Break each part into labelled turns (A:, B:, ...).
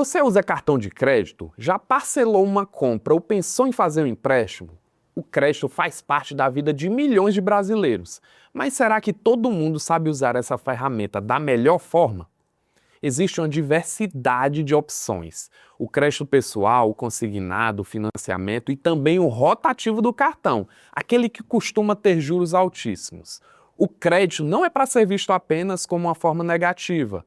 A: Você usa cartão de crédito? Já parcelou uma compra ou pensou em fazer um empréstimo? O crédito faz parte da vida de milhões de brasileiros. Mas será que todo mundo sabe usar essa ferramenta da melhor forma? Existe uma diversidade de opções. O crédito pessoal, o consignado, o financiamento e também o rotativo do cartão, aquele que costuma ter juros altíssimos. O crédito não é para ser visto apenas como uma forma negativa,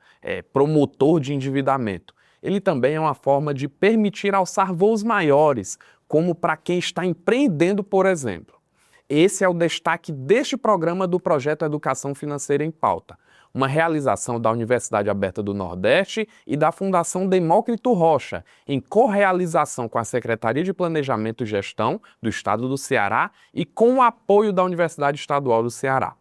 A: promotor de endividamento. Ele também é uma forma de permitir alçar voos maiores, como para quem está empreendendo, por exemplo. Esse é o destaque deste programa do Projeto Educação Financeira em Pauta, uma realização da Universidade Aberta do Nordeste e da Fundação Demócrito Rocha, em correalização com a Secretaria de Planejamento e Gestão do Estado do Ceará e com o apoio da Universidade Estadual do Ceará.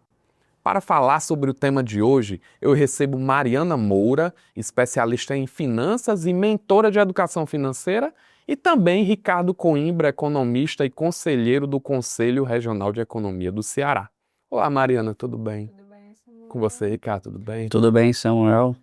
A: Para falar sobre o tema de hoje, eu recebo Mariana Moura, especialista em finanças e mentora de educação financeira, e também Ricardo Coimbra, economista e conselheiro do Conselho Regional de Economia do Ceará. Olá, Mariana, tudo bem?
B: Tudo bem, Samuel?
A: Com você, Ricardo, tudo bem?
C: Tudo bem, Samuel?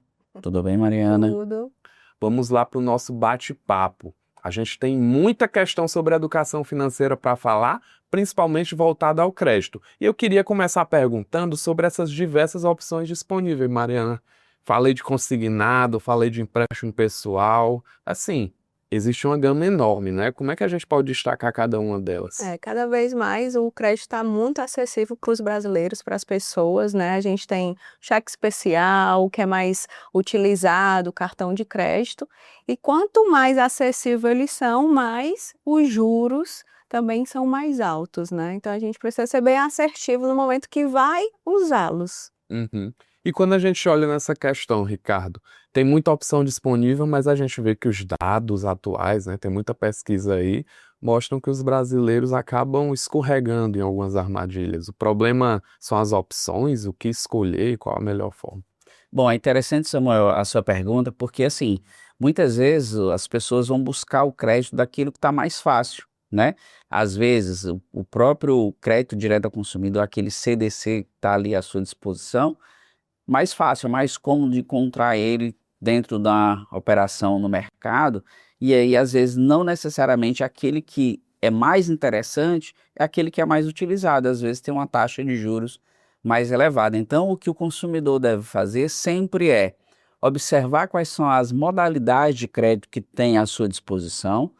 C: Tudo bem, Mariana?
B: Tudo.
A: Vamos lá para o nosso bate-papo. A gente tem muita questão sobre educação financeira para falar, principalmente voltada ao crédito. E eu queria começar perguntando sobre essas diversas opções disponíveis, Mariana. Falei de consignado, falei de empréstimo pessoal. Assim, existe uma gama enorme, né? Como é que a gente pode destacar cada uma delas?
B: Cada vez mais o crédito está muito acessível para os brasileiros, para as pessoas, né? A gente tem cheque especial, que é mais utilizado, cartão de crédito. E quanto mais acessível eles são, mais os juros também são mais altos, né? Então a gente precisa ser bem assertivo no momento que vai usá-los.
A: Uhum. E quando a gente olha nessa questão, Ricardo, tem muita opção disponível, mas a gente vê que os dados atuais, né, tem muita pesquisa aí, mostram que os brasileiros acabam escorregando em algumas armadilhas. O problema são as opções, o que escolher e qual a melhor forma.
C: Bom, é interessante, Samuel, a sua pergunta, porque assim, muitas vezes as pessoas vão buscar o crédito daquilo que está mais fácil, né? Às vezes, o próprio crédito direto ao consumidor, aquele CDC que está ali à sua disposição, mais fácil, mais cômodo de encontrar ele dentro da operação no mercado, e aí às vezes não necessariamente aquele que é mais interessante é aquele que é mais utilizado, às vezes tem uma taxa de juros mais elevada. Então o que o consumidor deve fazer sempre é observar quais são as modalidades de crédito que tem à sua disposição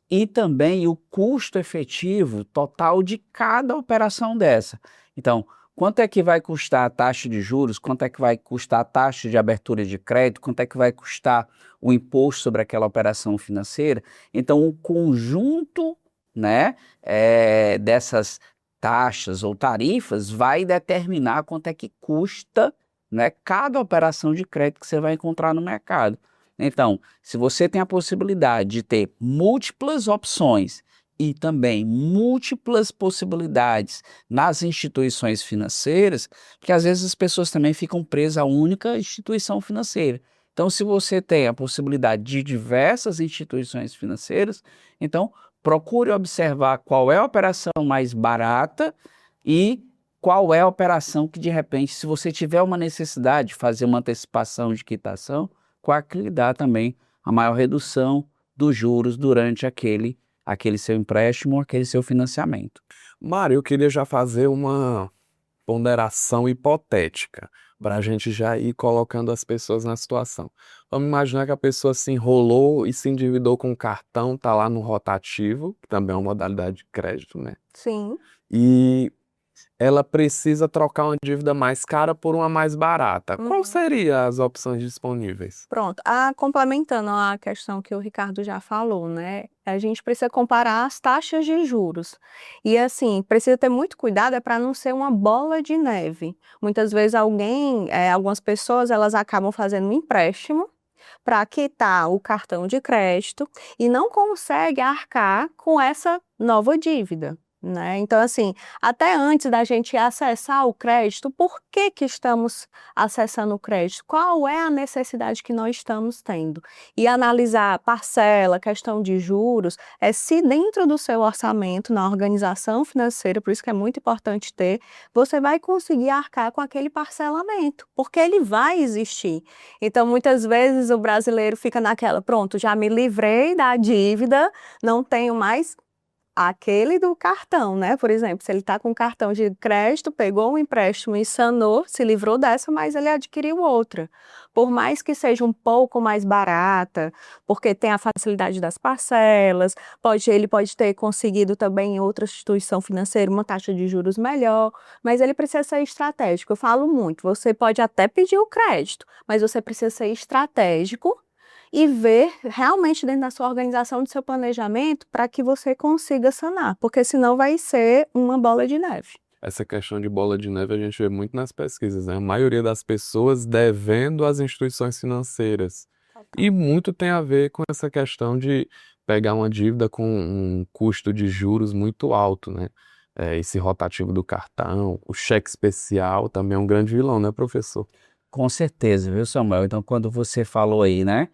C: e também o custo efetivo total de cada operação dessa. Então, quanto é que vai custar a taxa de juros? Quanto é que vai custar a taxa de abertura de crédito? Quanto é que vai custar o imposto sobre aquela operação financeira? Então, o conjunto, né, dessas taxas ou tarifas vai determinar quanto é que custa, né, cada operação de crédito que você vai encontrar no mercado. Então, se você tem a possibilidade de ter múltiplas opções e também múltiplas possibilidades nas instituições financeiras, porque às vezes as pessoas também ficam presas a única instituição financeira. Então, se você tem a possibilidade de diversas instituições financeiras, então procure observar qual é a operação mais barata e qual é a operação que, de repente, se você tiver uma necessidade de fazer uma antecipação de quitação, qual que lhe dá também a maior redução dos juros durante aquele seu empréstimo, aquele seu financiamento.
A: Mário, eu queria já fazer uma ponderação hipotética, para a gente já ir colocando as pessoas na situação. Vamos imaginar que a pessoa se enrolou e se endividou com o cartão, está lá no rotativo, que também é uma modalidade de crédito, né?
B: Sim.
A: E ela precisa trocar uma dívida mais cara por uma mais barata. Qual seriam as opções disponíveis?
B: Pronto. Complementando a questão que o Ricardo já falou, né? A gente precisa comparar as taxas de juros. E assim, precisa ter muito cuidado para não ser uma bola de neve. Muitas vezes algumas pessoas, elas acabam fazendo um empréstimo para quitar o cartão de crédito e não consegue arcar com essa nova dívida, né? Então, assim, até antes da gente acessar o crédito, por que que estamos acessando o crédito? Qual é a necessidade que nós estamos tendo? E analisar parcela, questão de juros, se dentro do seu orçamento, na organização financeira, por isso que é muito importante ter, você vai conseguir arcar com aquele parcelamento, porque ele vai existir. Então, muitas vezes o brasileiro fica naquela, pronto, já me livrei da dívida, não tenho mais aquele do cartão, né? Por exemplo, se ele está com cartão de crédito, pegou um empréstimo e sanou, se livrou dessa, mas ele adquiriu outra. Por mais que seja um pouco mais barata, porque tem a facilidade das parcelas, ele pode ter conseguido também em outra instituição financeira uma taxa de juros melhor, mas ele precisa ser estratégico. Eu falo muito, você pode até pedir o crédito, mas você precisa ser estratégico e ver realmente dentro da sua organização, do seu planejamento, para que você consiga sanar, porque senão vai ser uma bola de neve.
A: Essa questão de bola de neve a gente vê muito nas pesquisas, né? A maioria das pessoas devendo às instituições financeiras. E muito tem a ver com essa questão de pegar uma dívida com um custo de juros muito alto, né? Esse rotativo do cartão, o cheque especial também é um grande vilão, né, professor?
C: Com certeza, viu, Samuel? Então, quando você falou aí, né,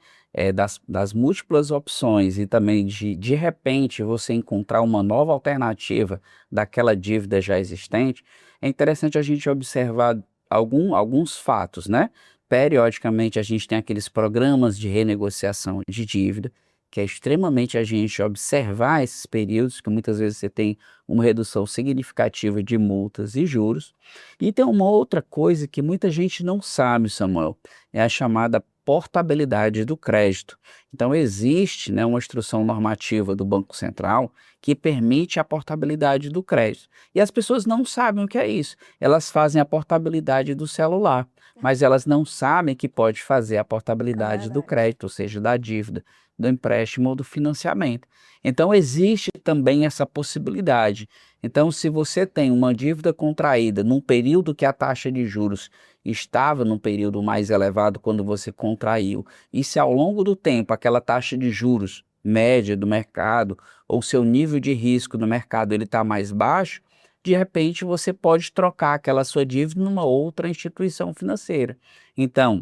C: das múltiplas opções e também de repente você encontrar uma nova alternativa daquela dívida já existente, é interessante a gente observar alguns fatos, né? Periodicamente a gente tem aqueles programas de renegociação de dívida, que é extremamente a gente observar esses períodos, que muitas vezes você tem uma redução significativa de multas e juros. E tem uma outra coisa que muita gente não sabe, Samuel, é a chamada portabilidade do crédito. Então existe, né, uma instrução normativa do Banco Central que permite a portabilidade do crédito. E as pessoas não sabem o que é isso. Elas fazem a portabilidade do celular, mas elas não sabem que pode fazer a portabilidade do crédito, ou seja, da dívida, do empréstimo ou do financiamento. Então existe também essa possibilidade. Então, se você tem uma dívida contraída num período que a taxa de juros estava num período mais elevado quando você contraiu, e se ao longo do tempo aquela taxa de juros média do mercado ou seu nível de risco no mercado ele está mais baixo, de repente você pode trocar aquela sua dívida numa outra instituição financeira. Então,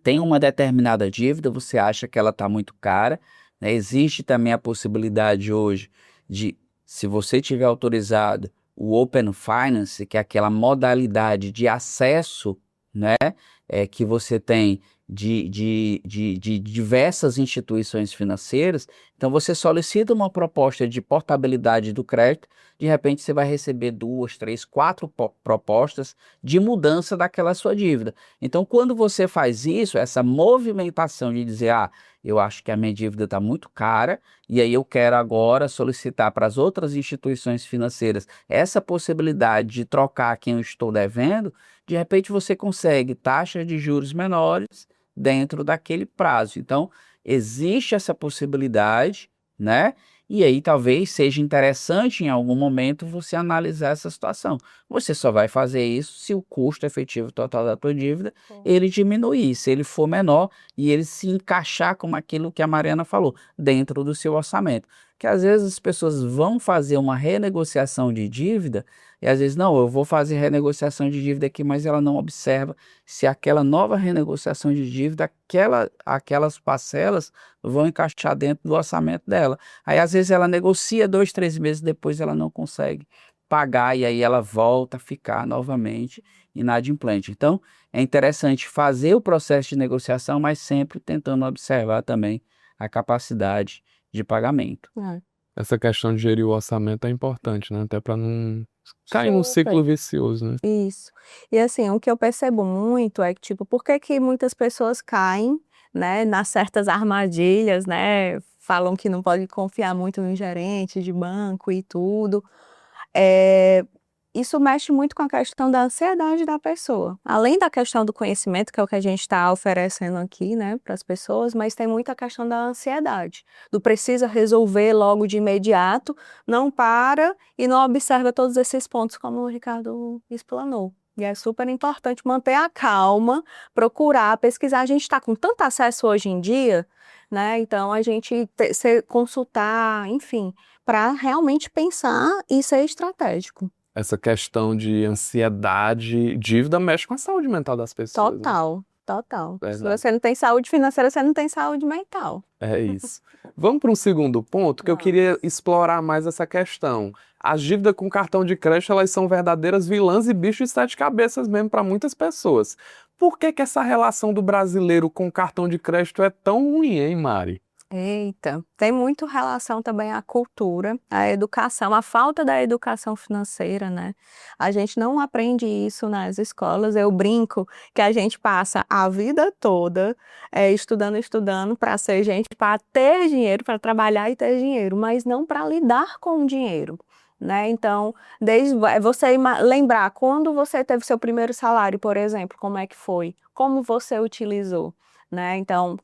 C: tem uma determinada dívida, você acha que ela está muito cara, né? Existe também a possibilidade hoje de, se você tiver autorizado, o Open Finance, que é aquela modalidade de acesso, né, que você tem de diversas instituições financeiras. Então você solicita uma proposta de portabilidade do crédito, de repente você vai receber 2, 3, 4 propostas de mudança daquela sua dívida. Então quando você faz isso, essa movimentação de dizer, eu acho que a minha dívida está muito cara e aí eu quero agora solicitar para as outras instituições financeiras essa possibilidade de trocar quem eu estou devendo, de repente você consegue taxas de juros menores dentro daquele prazo. Então, existe essa possibilidade, né? E aí talvez seja interessante em algum momento você analisar essa situação. Você só vai fazer isso se o custo efetivo total da tua dívida ele diminuir, se ele for menor e ele se encaixar como aquilo que a Mariana falou, dentro do seu orçamento. Que às vezes as pessoas vão fazer uma renegociação de dívida e às vezes não, eu vou fazer renegociação de dívida aqui, mas ela não observa se aquela nova renegociação de dívida, aquelas parcelas vão encaixar dentro do orçamento dela. Aí às vezes ela negocia 2, 3 meses depois ela não consegue pagar e aí ela volta a ficar novamente inadimplente. Então é interessante fazer o processo de negociação, mas sempre tentando observar também a capacidade de pagamento.
A: Essa questão de gerir o orçamento é importante, né? Até para não cair num
B: Super.
A: ciclo vicioso, né?
B: Isso. E assim, o que eu percebo muito é que, tipo, por que que muitas pessoas caem, né, nas certas armadilhas, né? Falam que não pode confiar muito no gerente de banco e tudo. Isso mexe muito com a questão da ansiedade da pessoa. Além da questão do conhecimento, que é o que a gente está oferecendo aqui, né, para as pessoas, mas tem muita questão da ansiedade, do precisa resolver logo de imediato, não para e não observa todos esses pontos, como o Ricardo explanou. E é super importante manter a calma, procurar, pesquisar. A gente está com tanto acesso hoje em dia, né? Então a gente consultar, enfim, para realmente pensar e ser estratégico.
A: Essa questão de ansiedade, dívida mexe com a saúde mental das pessoas, né?
B: Total, total. Se
A: Verdade.
B: você não tem saúde financeira, você não tem saúde mental.
A: É isso. Vamos para um segundo ponto, que eu queria explorar mais essa questão. As dívidas com cartão de crédito, elas são verdadeiras vilãs e bichos de sete cabeças mesmo para muitas pessoas. Por que que essa relação do brasileiro com o cartão de crédito é tão ruim, hein, Mari?
B: Eita, tem muito relação também à cultura, à educação, a falta da educação financeira, né? A gente não aprende isso nas escolas. Eu brinco que a gente passa a vida toda estudando para ser gente, para ter dinheiro, para trabalhar e ter dinheiro, mas não para lidar com o dinheiro. Né? Então, desde você lembrar quando você teve seu primeiro salário, por exemplo, como é que foi? Como você utilizou? Né? Então,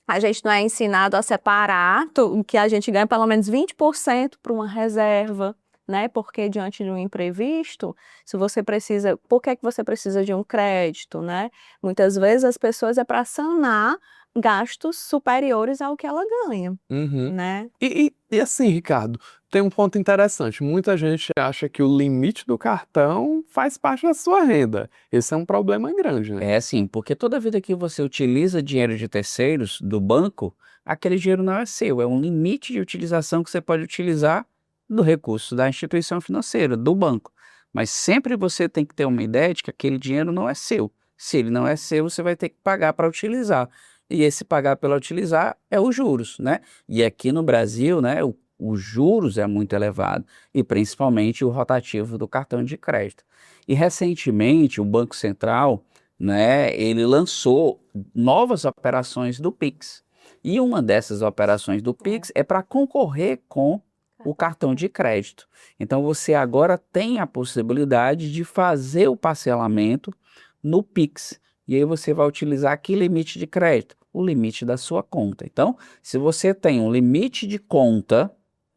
B: a gente não é ensinado a separar o que a gente ganha, pelo menos 20% para uma reserva, né? Porque diante de um imprevisto, se você precisa, por que que você precisa de um crédito, né? Muitas vezes as pessoas é para sanar gastos superiores ao que ela ganha,
A: Uhum.
B: né?
A: E assim, Ricardo, tem um ponto interessante. Muita gente acha que o limite do cartão faz parte da sua renda. Esse é um problema grande, né?
C: É assim, porque toda vida que você utiliza dinheiro de terceiros, do banco, aquele dinheiro não é seu, é um limite de utilização que você pode utilizar do recurso da instituição financeira, do banco. Mas sempre você tem que ter uma ideia de que aquele dinheiro não é seu. Se ele não é seu, você vai ter que pagar para utilizar. E esse pagar pela utilizar é os juros, né? E aqui no Brasil, né, os juros é muito elevado, e principalmente o rotativo do cartão de crédito. E recentemente o Banco Central, né, ele lançou novas operações do Pix. E uma dessas operações do Pix é para concorrer com o cartão de crédito. Então você agora tem a possibilidade de fazer o parcelamento no Pix. E aí você vai utilizar que limite de crédito? O limite da sua conta. Então, se você tem um limite de conta,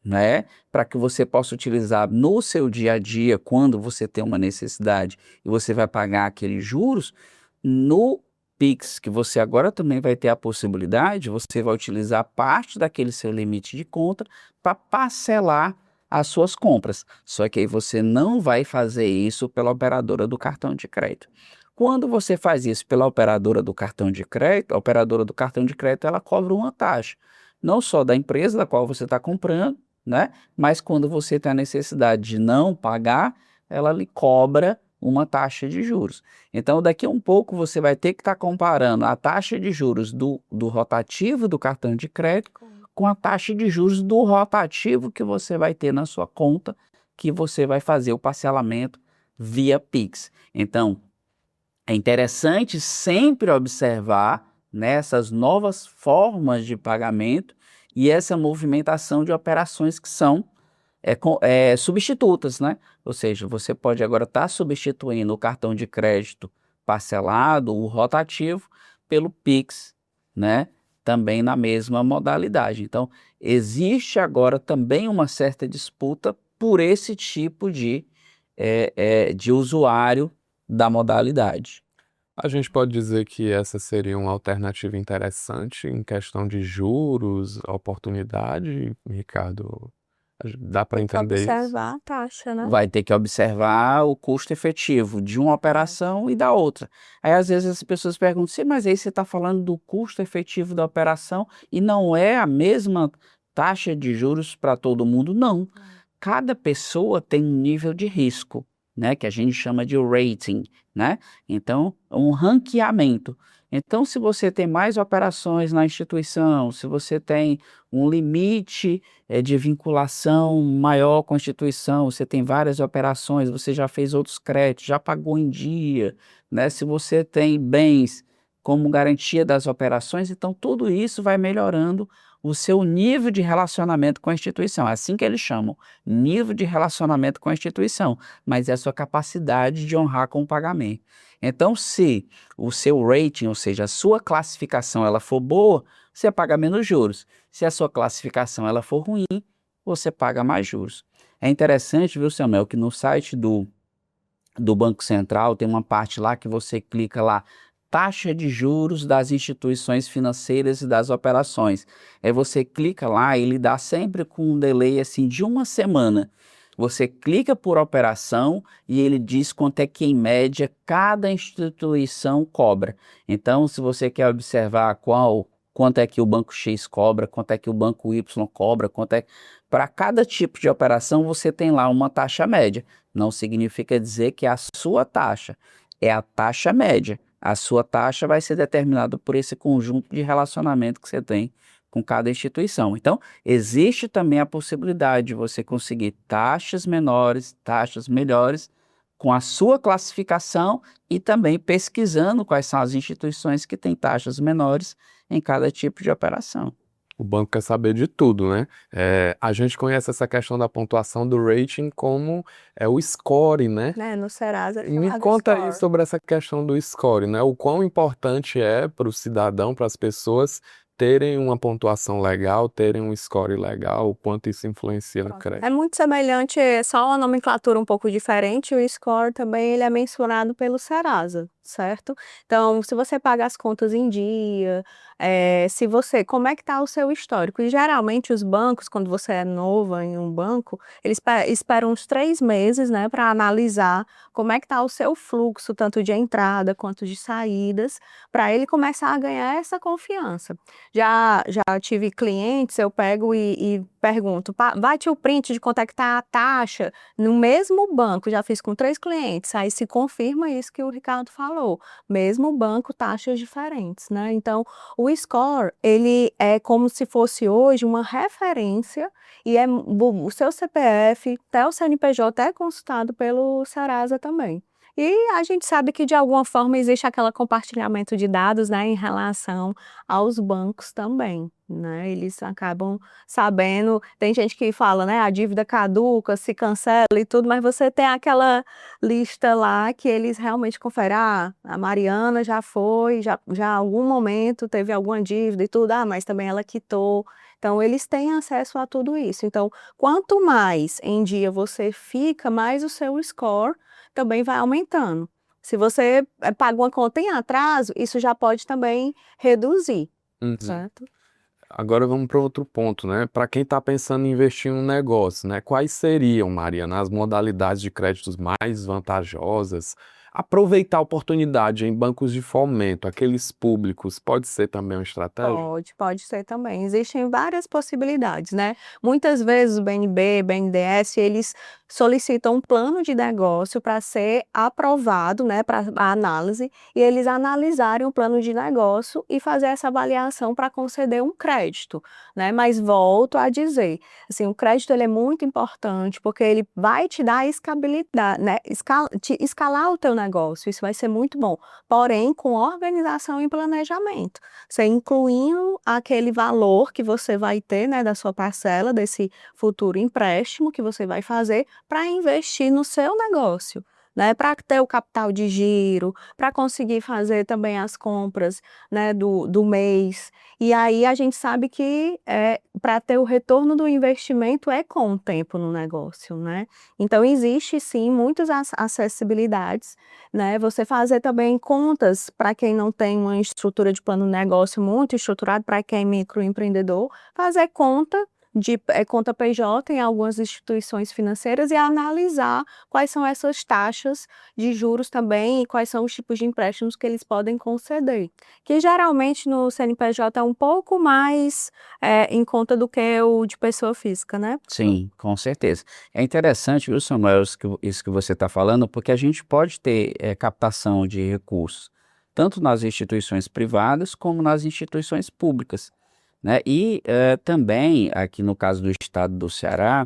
C: né, para que você possa utilizar no seu dia a dia, quando você tem uma necessidade e você vai pagar aqueles juros, no Pix, que você agora também vai ter a possibilidade, você vai utilizar parte daquele seu limite de conta para parcelar as suas compras. Só que aí você não vai fazer isso pela operadora do cartão de crédito. Quando você faz isso pela operadora do cartão de crédito, a operadora do cartão de crédito ela cobra uma taxa, não só da empresa da qual você está comprando, né? Mas quando você tem a necessidade de não pagar, ela lhe cobra uma taxa de juros. Então, daqui a um pouco você vai ter que estar comparando a taxa de juros do rotativo do cartão de crédito com a taxa de juros do rotativo que você vai ter na sua conta, que você vai fazer o parcelamento via Pix. Então, é interessante sempre observar nessas novas formas de pagamento e essa movimentação de operações que são substitutas, né? Ou seja, você pode agora estar substituindo o cartão de crédito parcelado, o rotativo, pelo Pix, né? Também na mesma modalidade. Então, existe agora também uma certa disputa por esse tipo de usuário da modalidade.
A: A gente pode dizer que essa seria uma alternativa interessante em questão de juros, oportunidade, Ricardo? Dá para
B: Tem que
A: entender isso?
B: observar a taxa, né?
C: Vai ter que observar o custo efetivo de uma operação e da outra. Aí, às vezes, as pessoas perguntam, sim, mas aí você está falando do custo efetivo da operação e não é a mesma taxa de juros para todo mundo? Não. Cada pessoa tem um nível de risco, né, que a gente chama de rating, né? Então, um ranqueamento. Então, se você tem mais operações na instituição, se você tem um limite de vinculação maior com a instituição, você tem várias operações, você já fez outros créditos, já pagou em dia, né? Se você tem bens como garantia das operações, então tudo isso vai melhorando o seu nível de relacionamento com a instituição. É assim que eles chamam, nível de relacionamento com a instituição, mas é a sua capacidade de honrar com o pagamento. Então, se o seu rating, ou seja, a sua classificação, ela for boa, você paga menos juros. Se a sua classificação ela for ruim, você paga mais juros. É interessante, viu, Samuel, que no site do Banco Central tem uma parte lá que você clica lá, taxa de juros das instituições financeiras e das operações. Aí você clica lá, ele dá sempre com um delay assim de uma semana. Você clica por operação e ele diz quanto é que, em média, cada instituição cobra. Então, se você quer observar quanto é que o banco X cobra, quanto é que o banco Y cobra, para cada tipo de operação, você tem lá uma taxa média. Não significa dizer que é a sua taxa, é a taxa média. A sua taxa vai ser determinada por esse conjunto de relacionamento que você tem com cada instituição. Então, existe também a possibilidade de você conseguir taxas menores, taxas melhores, com a sua classificação e também pesquisando quais são as instituições que têm taxas menores em cada tipo de operação.
A: O banco quer saber de tudo, né? A gente conhece essa questão da pontuação do rating como o score, né?
B: Né? No Serasa é
A: Me
B: chamado
A: conta aí
B: score.
A: sobre essa questão do score, né? O quão importante é para o cidadão, para as pessoas terem uma pontuação legal, terem um score legal, o quanto isso influencia no crédito.
B: É muito semelhante, é só uma nomenclatura um pouco diferente. O score também ele é mensurado pelo Serasa, certo? Então, se você paga as contas em dia, como é que está o seu histórico? E geralmente os bancos, quando você é novo em um banco, eles esperam uns 3 meses, né, para analisar como é que está o seu fluxo, tanto de entrada quanto de saídas, para ele começar a ganhar essa confiança. Já tive clientes, eu pego e pergunto, bate o print de quanto é que está a taxa no mesmo banco, já fiz com 3 clientes, aí se confirma isso que o Ricardo falou, mesmo banco, taxas diferentes, né? Então, o score, ele é como se fosse hoje uma referência e o seu CPF, até o CNPJ é consultado pelo Serasa também. E a gente sabe que de alguma forma existe aquele compartilhamento de dados, né, em relação aos bancos também, né? Eles acabam sabendo, tem gente que fala, né, a dívida caduca, se cancela e tudo, mas você tem aquela lista lá que eles realmente conferem, a Mariana já foi, já em algum momento teve alguma dívida e tudo, mas também ela quitou. Então, eles têm acesso a tudo isso. Então, quanto mais em dia você fica, mais o seu score também vai aumentando. Se você paga uma conta em atraso, isso já pode também reduzir,
A: Uhum.
B: certo?
A: Agora vamos para outro ponto, né? Para quem está pensando em investir em um negócio, né? Quais seriam, Mariana, as modalidades de créditos mais vantajosas? Aproveitar a oportunidade em bancos de fomento, aqueles públicos, pode ser também uma estratégia?
B: Pode ser também. Existem várias possibilidades, né? Muitas vezes o BNB, BNDES, eles solicitam um plano de negócio para ser aprovado, né, para a análise, e eles analisarem o plano de negócio e fazer essa avaliação para conceder um crédito, né? Mas volto a dizer, assim, o crédito ele é muito importante porque ele vai te dar escalabilidade, né? Escalar o teu negócio, isso vai ser muito bom. Porém, com organização e planejamento. Você incluindo aquele valor que você vai ter, né, da sua parcela, desse futuro empréstimo que você vai fazer para investir no seu negócio, né, para ter o capital de giro, para conseguir fazer também as compras, né, do mês. E aí a gente sabe que para ter o retorno do investimento é com o tempo no negócio, né? Então existe sim muitas acessibilidades, né? Você fazer também contas para quem não tem uma estrutura de plano de negócio muito estruturado, para quem é microempreendedor, fazer conta de conta PJ em algumas instituições financeiras e analisar quais são essas taxas de juros também e quais são os tipos de empréstimos que eles podem conceder, que geralmente no CNPJ é um pouco mais em conta do que o de pessoa física, né?
C: Sim, com certeza. É interessante, viu, Samuel, isso que você está falando, porque a gente pode ter captação de recursos, tanto nas instituições privadas como nas instituições públicas, né? E também, aqui no caso do estado do Ceará,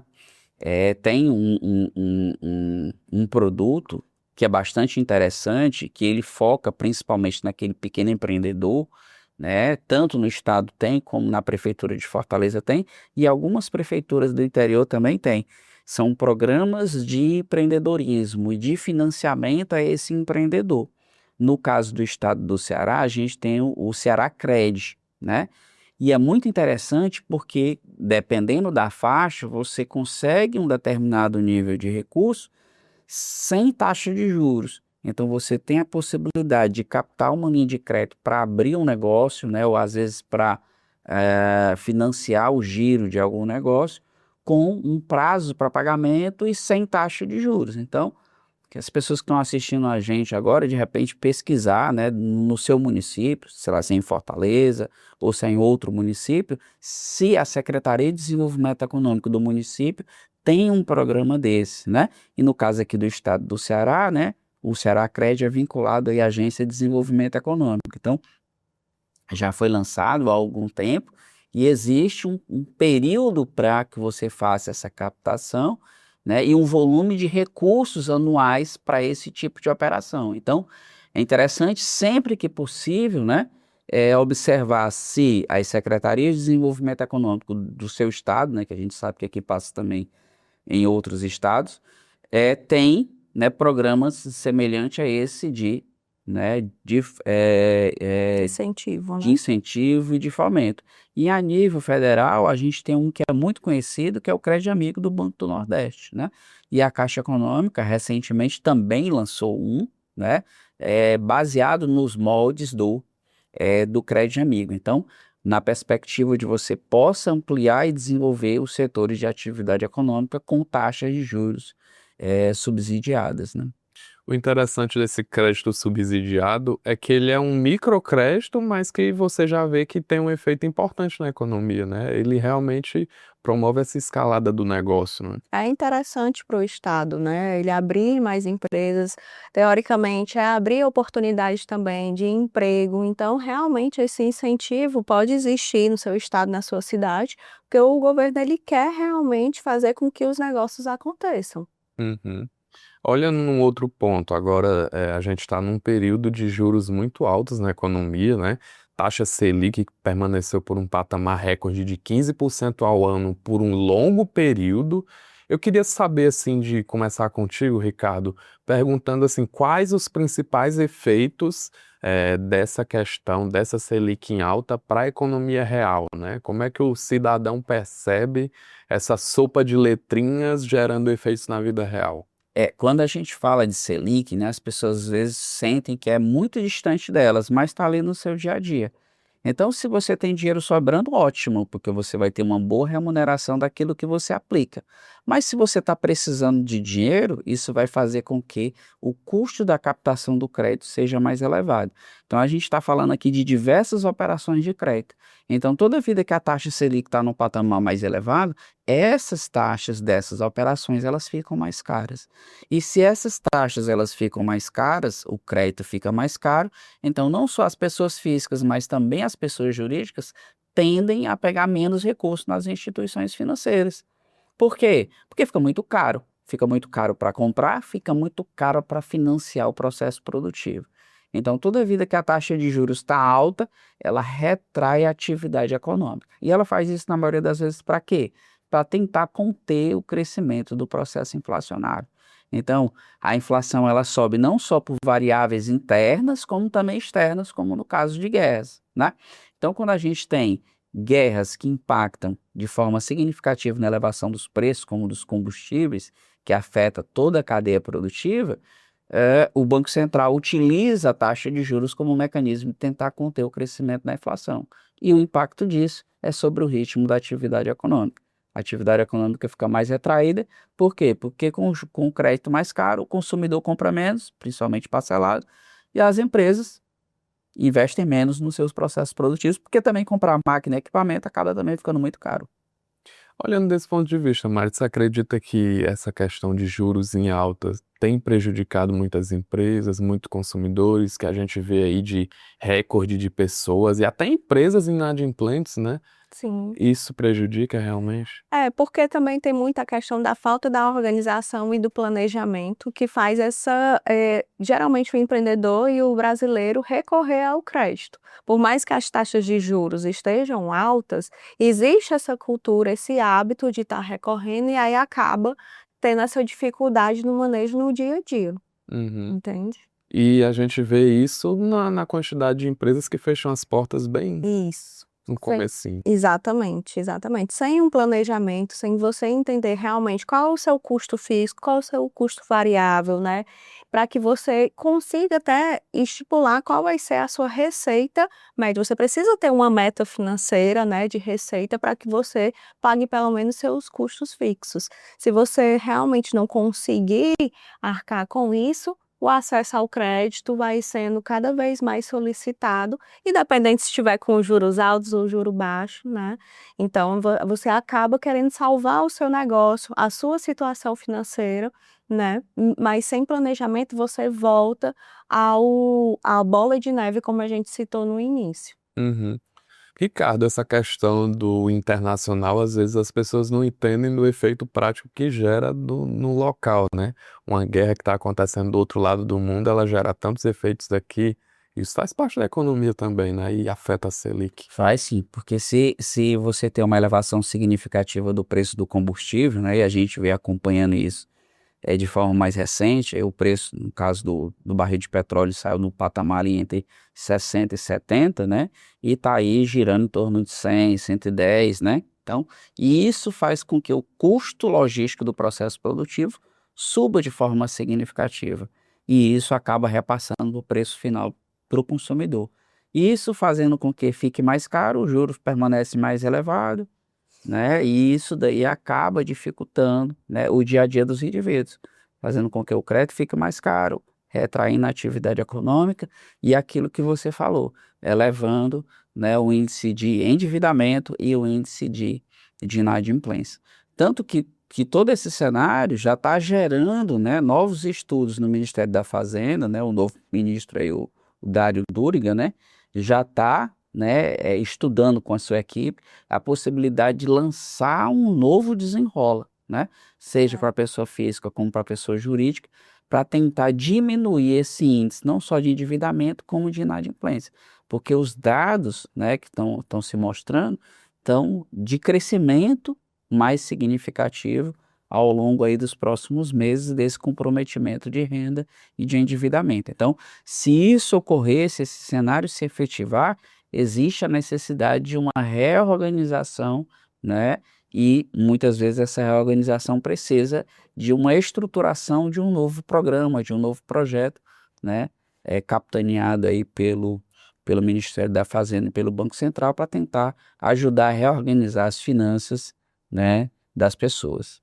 C: tem um produto que é bastante interessante, que ele foca principalmente naquele pequeno empreendedor, né? Tanto no estado tem, como na prefeitura de Fortaleza tem, e algumas prefeituras do interior também tem. São programas de empreendedorismo e de financiamento a esse empreendedor. No caso do estado do Ceará, a gente tem o Ceará Cred, né? E é muito interessante porque, dependendo da faixa, você consegue um determinado nível de recurso sem taxa de juros. Então você tem a possibilidade de captar uma linha de crédito para abrir um negócio, né, ou às vezes para financiar o giro de algum negócio, com um prazo para pagamento e sem taxa de juros. Então, que as pessoas que estão assistindo a gente agora, de repente pesquisar, né, no seu município, sei lá, se é em Fortaleza ou se é em outro município, se a Secretaria de Desenvolvimento Econômico do município tem um programa desse, né? E no caso aqui do estado do Ceará, né, o Ceará-Crédito é vinculado aí à Agência de Desenvolvimento Econômico. Então, já foi lançado há algum tempo e existe um período para que você faça essa captação, né, e um volume de recursos anuais para esse tipo de operação. Então, é interessante sempre que possível, né, observar se as secretarias de desenvolvimento econômico do seu estado, né, que a gente sabe que aqui passa também em outros estados, tem, né, programas semelhantes a esse né,
B: Incentivo,
C: de
B: né?
C: incentivo e de fomento. E a nível federal, a gente tem um que é muito conhecido, que é o Crédito Amigo do Banco do Nordeste, né? E a Caixa Econômica, recentemente, também lançou um, né? Baseado nos moldes do Crédito Amigo. Então, na perspectiva de você possa ampliar e desenvolver os setores de atividade econômica com taxas de juros subsidiadas, né?
A: O interessante desse crédito subsidiado é que ele é um microcrédito, mas que você já vê que tem um efeito importante na economia, né? Ele realmente promove essa escalada do negócio, né?
B: É interessante para o Estado, né? Ele abrir mais empresas, teoricamente, é abrir oportunidades também de emprego. Então, realmente, esse incentivo pode existir no seu estado, na sua cidade, porque o governo ele quer realmente fazer com que os negócios aconteçam.
A: Uhum. Olhando num outro ponto, agora a gente está num período de juros muito altos na economia, né? Taxa Selic que permaneceu por um patamar recorde de 15% ao ano por um longo período. Eu queria saber, assim, de começar contigo, Ricardo, perguntando assim, quais os principais efeitos dessa questão, dessa Selic em alta para a economia real, né? Como é que o cidadão percebe essa sopa de letrinhas gerando efeitos na vida real?
C: Quando a gente fala de Selic, né, as pessoas às vezes sentem que é muito distante delas, mas está ali no seu dia a dia. Então, se você tem dinheiro sobrando, ótimo, porque você vai ter uma boa remuneração daquilo que você aplica. Mas se você está precisando de dinheiro, isso vai fazer com que o custo da captação do crédito seja mais elevado. Então, a gente está falando aqui de diversas operações de crédito. Então, toda vida que a taxa Selic está num patamar mais elevado, essas taxas dessas operações elas ficam mais caras. E se essas taxas elas ficam mais caras, o crédito fica mais caro. Então, não só as pessoas físicas, mas também as pessoas jurídicas tendem a pegar menos recursos nas instituições financeiras. Por quê? Porque fica muito caro. Fica muito caro para comprar, fica muito caro para financiar o processo produtivo. Então, toda vida que a taxa de juros está alta, ela retrai a atividade econômica. E ela faz isso, na maioria das vezes, para quê? Para tentar conter o crescimento do processo inflacionário. Então, a inflação ela sobe não só por variáveis internas, como também externas, como no caso de guerras, né? Então, quando a gente tem guerras que impactam de forma significativa na elevação dos preços, como dos combustíveis, que afeta toda a cadeia produtiva, o Banco Central utiliza a taxa de juros como um mecanismo de tentar conter o crescimento da inflação. E o impacto disso é sobre o ritmo da atividade econômica. A atividade econômica fica mais retraída. Por quê? Porque com o crédito mais caro, o consumidor compra menos, principalmente parcelado, e as empresas investem menos nos seus processos produtivos, porque também comprar máquina e equipamento acaba também ficando muito caro.
A: Olhando desse ponto de vista, Mário, você acredita que essa questão de juros em alta tem prejudicado muitas empresas, muitos consumidores, que a gente vê aí de recorde de pessoas e até empresas inadimplentes, né?
B: Sim.
A: Isso prejudica realmente?
B: Porque também tem muita questão da falta da organização e do planejamento que faz geralmente o empreendedor e o brasileiro recorrer ao crédito. Por mais que as taxas de juros estejam altas, existe essa cultura, esse hábito de estar recorrendo e aí acaba tendo essa dificuldade no manejo no dia a dia,
A: Uhum.
B: entende?
A: E a gente vê isso na quantidade de empresas que fecham as portas bem
B: Isso.
A: no comecinho.
B: Exatamente, exatamente. Sem um planejamento, sem você entender realmente qual é o seu custo fixo, qual é o seu custo variável, né? Para que você consiga até estipular qual vai ser a sua receita média. Você precisa ter uma meta financeira, né, de receita para que você pague pelo menos seus custos fixos. Se você realmente não conseguir arcar com isso, o acesso ao crédito vai sendo cada vez mais solicitado, independente se estiver com juros altos ou juro baixo, né? Então, você acaba querendo salvar o seu negócio, a sua situação financeira, né? Mas sem planejamento você volta à bola de neve, como a gente citou no início.
A: Uhum. Ricardo, essa questão do internacional, às vezes as pessoas não entendem do efeito prático que gera no local, né? Uma guerra que está acontecendo do outro lado do mundo, ela gera tantos efeitos aqui. Isso faz parte da economia também, né? E afeta a Selic.
C: Faz sim, porque se você tem uma elevação significativa do preço do combustível, né, e a gente vem acompanhando isso de forma mais recente, aí o preço, no caso do barril de petróleo, saiu no patamar ali entre 60 e 70, né, e está aí girando em torno de 100, 110, né, então, e isso faz com que o custo logístico do processo produtivo suba de forma significativa, e isso acaba repassando o preço final para o consumidor. Isso fazendo com que fique mais caro, o juros permanece mais elevado, né? E isso daí acaba dificultando, né, o dia a dia dos indivíduos, fazendo com que o crédito fique mais caro, retraindo a atividade econômica e aquilo que você falou, elevando, né, o índice de endividamento e o índice de inadimplência. Tanto que todo esse cenário já está gerando, né, novos estudos no Ministério da Fazenda, né, o novo ministro aí, o Dário Duriga, né, já está, né, estudando com a sua equipe a possibilidade de lançar um novo desenrola, né, seja para a pessoa física como para a pessoa jurídica, para tentar diminuir esse índice, não só de endividamento, como de inadimplência. Porque os dados, né, que estão se mostrando estão de crescimento mais significativo ao longo aí dos próximos meses desse comprometimento de renda e de endividamento. Então, se isso ocorrer, se esse cenário se efetivar, existe a necessidade de uma reorganização, né? E muitas vezes essa reorganização precisa de uma estruturação de um novo programa, de um novo projeto, né? Capitaneado aí pelo Ministério da Fazenda e pelo Banco Central para tentar ajudar a reorganizar as finanças, né, das pessoas.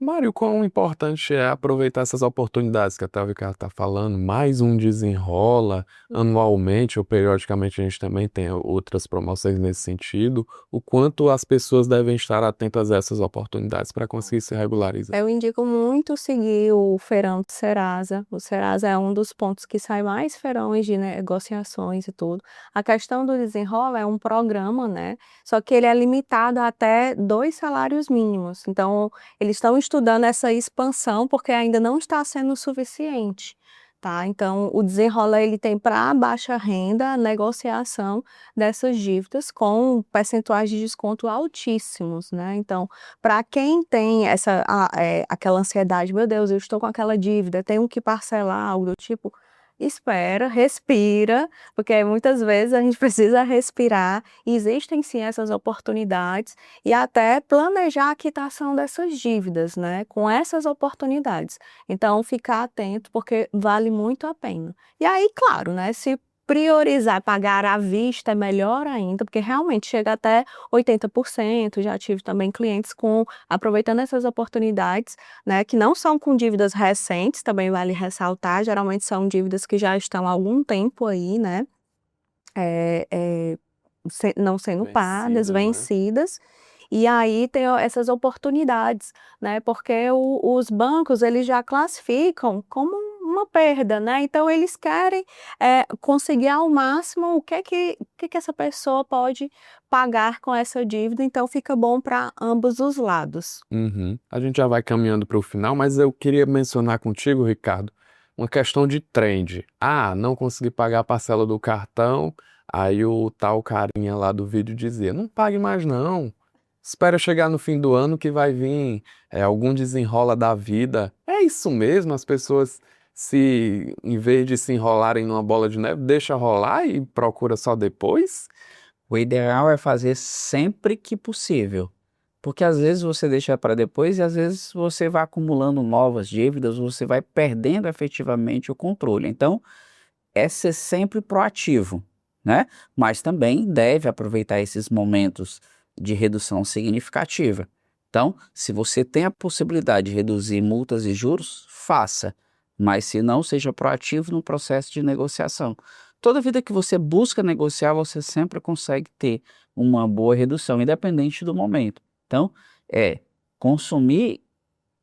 A: Mário, quão importante é aproveitar essas oportunidades que até o Ricardo está falando, mais um desenrola, anualmente ou periodicamente a gente também tem outras promoções nesse sentido, o quanto as pessoas devem estar atentas a essas oportunidades para conseguir se regularizar.
B: Eu indico muito seguir o feirão do Serasa. O Serasa é um dos pontos que sai mais feirões de negociações e tudo. A questão do desenrola é um programa, né? Só que ele é limitado a até 2 salários mínimos. Então, eles estão estudando essa expansão porque ainda não está sendo suficiente. Tá? Então, o desenrola ele tem para baixa renda a negociação dessas dívidas com percentuais de desconto altíssimos, né? Então, para quem tem aquela ansiedade, meu Deus, eu estou com aquela dívida, tenho que parcelar, algo do tipo, espera, respira, porque muitas vezes a gente precisa respirar, e existem sim essas oportunidades, e até planejar a quitação dessas dívidas, né, com essas oportunidades. Então, ficar atento, porque vale muito a pena. E aí, claro, né, se priorizar pagar à vista é melhor ainda, porque realmente chega até 80%. Já tive também clientes aproveitando essas oportunidades, né, que não são com dívidas recentes, também vale ressaltar, geralmente são dívidas que já estão há algum tempo aí, né, não sendo pagas, vencidas. E aí tem essas oportunidades, né? Porque os bancos eles já classificam como uma perda, né? Então eles querem conseguir ao máximo o que essa pessoa pode pagar com essa dívida, então fica bom para ambos os lados.
A: Uhum. A gente já vai caminhando para o final, mas eu queria mencionar contigo, Ricardo, uma questão de trend. Ah, não consegui pagar a parcela do cartão, aí o tal carinha lá do vídeo dizia, não pague mais não. Espera chegar no fim do ano que vai vir algum desenrola da vida. É isso mesmo, as pessoas, em vez de se enrolarem numa bola de neve, deixa rolar e procura só depois?
C: O ideal é fazer sempre que possível, porque às vezes você deixa para depois e às vezes você vai acumulando novas dívidas, você vai perdendo efetivamente o controle. Então, é ser sempre proativo, né? Mas também deve aproveitar esses momentos de redução significativa. Então, se você tem a possibilidade de reduzir multas e juros, faça, mas se não, seja proativo no processo de negociação. Toda vida que você busca negociar, você sempre consegue ter uma boa redução, independente do momento. Então, é consumir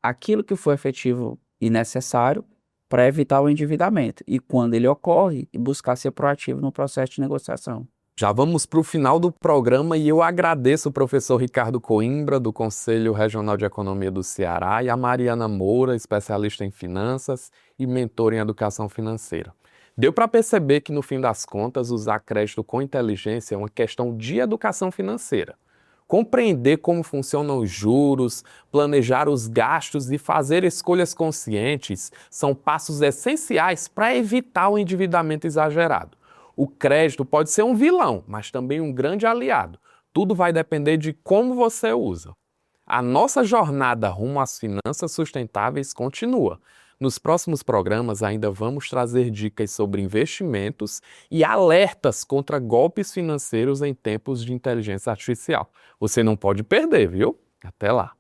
C: aquilo que for efetivo e necessário para evitar o endividamento. E quando ele ocorre, buscar ser proativo no processo de negociação.
A: Já vamos para o final do programa e eu agradeço o professor Ricardo Coimbra, do Conselho Regional de Economia do Ceará, e a Mariana Moura, especialista em finanças e mentora em educação financeira. Deu para perceber que, no fim das contas, usar crédito com inteligência é uma questão de educação financeira. Compreender como funcionam os juros, planejar os gastos e fazer escolhas conscientes são passos essenciais para evitar o endividamento exagerado. O crédito pode ser um vilão, mas também um grande aliado. Tudo vai depender de como você usa. A nossa jornada rumo às finanças sustentáveis continua. Nos próximos programas ainda vamos trazer dicas sobre investimentos e alertas contra golpes financeiros em tempos de inteligência artificial. Você não pode perder, viu? Até lá!